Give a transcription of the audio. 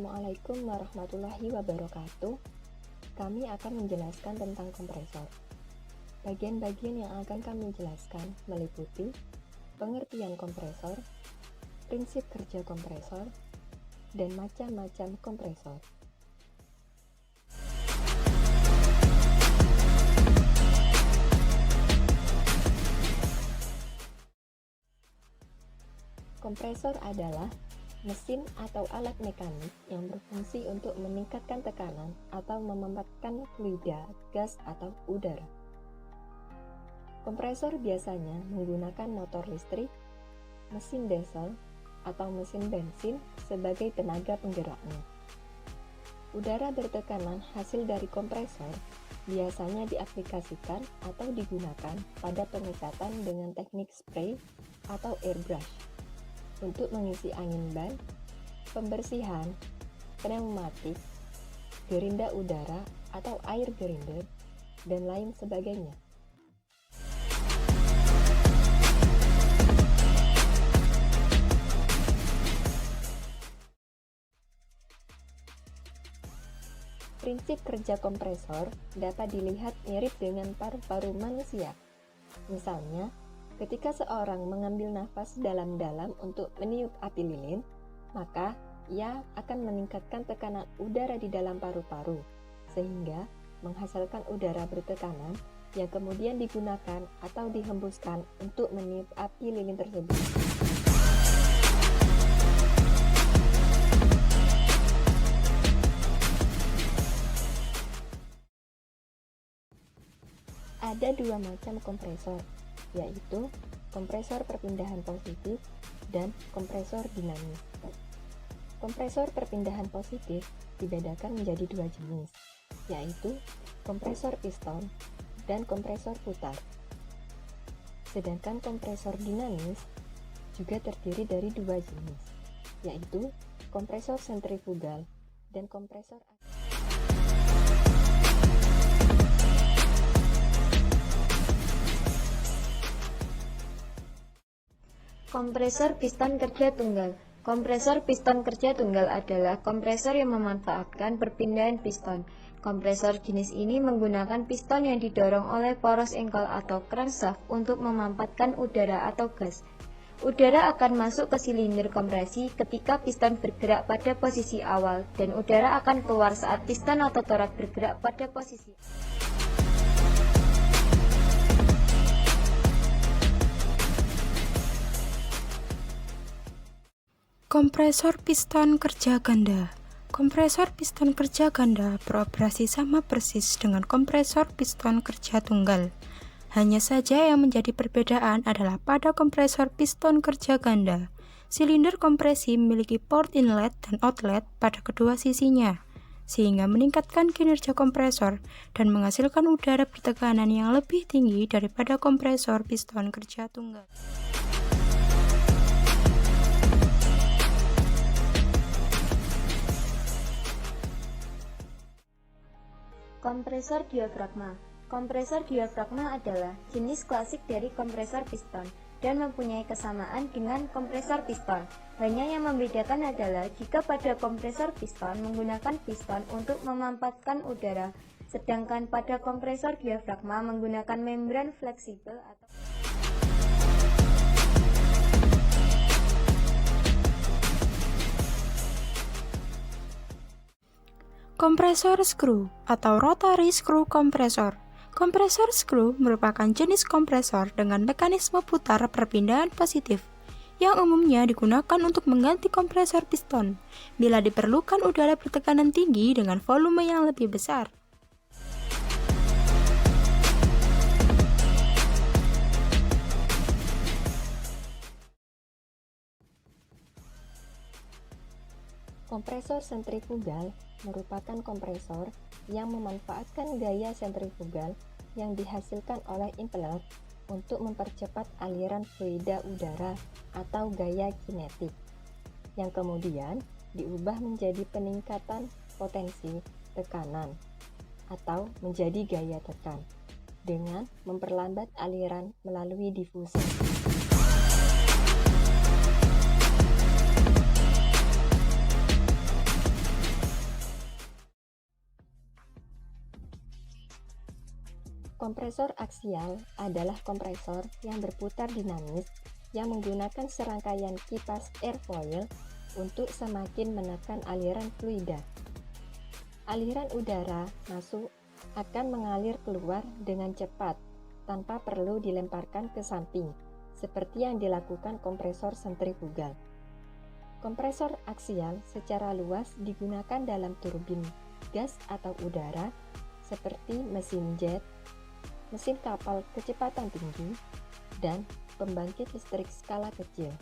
Assalamualaikum warahmatullahi wabarakatuh. Kami akan menjelaskan tentang kompresor. Bagian-bagian yang akan kami jelaskan meliputi pengertian kompresor, prinsip kerja kompresor, dan macam-macam kompresor. Kompresor adalah mesin atau alat mekanik yang berfungsi untuk meningkatkan tekanan atau memanfaatkan fluida, gas, atau udara. Kompresor biasanya menggunakan motor listrik, mesin diesel, atau mesin bensin sebagai tenaga penggeraknya. Udara bertekanan hasil dari kompresor biasanya diaplikasikan atau digunakan pada pengecatan dengan teknik spray atau airbrush untuk mengisi angin ban, pembersihan, pneumatik, gerinda udara atau air grinder, dan lain sebagainya. Prinsip kerja kompresor dapat dilihat mirip dengan paru-paru manusia. Misalnya, ketika seorang mengambil nafas dalam-dalam untuk meniup api lilin, maka ia akan meningkatkan tekanan udara di dalam paru-paru, sehingga menghasilkan udara bertekanan yang kemudian digunakan atau dihembuskan untuk meniup api lilin tersebut. Ada dua macam kompresor, yaitu kompresor perpindahan positif dan kompresor dinamis. Kompresor perpindahan positif dibedakan menjadi dua jenis, yaitu kompresor piston dan kompresor putar. Sedangkan kompresor dinamis juga terdiri dari dua jenis, yaitu kompresor sentrifugal dan kompresor Kompresor piston kerja tunggal. Kompresor piston kerja tunggal adalah kompresor yang memanfaatkan perpindahan piston. Kompresor jenis ini menggunakan piston yang didorong oleh poros engkol atau crankshaft untuk memanfaatkan udara atau gas. Udara akan masuk ke silinder kompresi ketika piston bergerak pada posisi awal, dan udara akan keluar saat piston atau torak bergerak pada posisi Kompresor piston kerja ganda. Kompresor piston kerja ganda beroperasi sama persis dengan kompresor piston kerja tunggal. Hanya saja yang menjadi perbedaan adalah pada kompresor piston kerja ganda, silinder kompresi memiliki port inlet dan outlet pada kedua sisinya, sehingga meningkatkan kinerja kompresor dan menghasilkan udara bertekanan yang lebih tinggi daripada kompresor piston kerja tunggal. Kompresor diafragma. Kompresor diafragma adalah jenis klasik dari kompresor piston dan mempunyai kesamaan dengan kompresor piston. Hanya yang membedakan adalah jika pada kompresor piston menggunakan piston untuk memanfaatkan udara, sedangkan pada kompresor diafragma menggunakan membran fleksibel atau Kompresor screw atau rotary screw kompresor. Kompresor screw merupakan jenis kompresor dengan mekanisme putar perpindahan positif yang umumnya digunakan untuk mengganti kompresor piston bila diperlukan udara bertekanan tinggi dengan volume yang lebih besar. Kompresor sentrifugal merupakan kompresor yang memanfaatkan gaya sentrifugal yang dihasilkan oleh impeller untuk mempercepat aliran fluida udara atau gaya kinetik, yang kemudian diubah menjadi peningkatan potensi tekanan atau menjadi gaya tekan dengan memperlambat aliran melalui difusi. Kompresor aksial adalah kompresor yang berputar dinamis yang menggunakan serangkaian kipas airfoil untuk semakin menekan aliran fluida. Aliran udara masuk akan mengalir keluar dengan cepat tanpa perlu dilemparkan ke samping, seperti yang dilakukan kompresor sentrifugal. Kompresor aksial secara luas digunakan dalam turbin gas atau udara seperti mesin jet, mesin kapal kecepatan tinggi, dan pembangkit listrik skala kecil.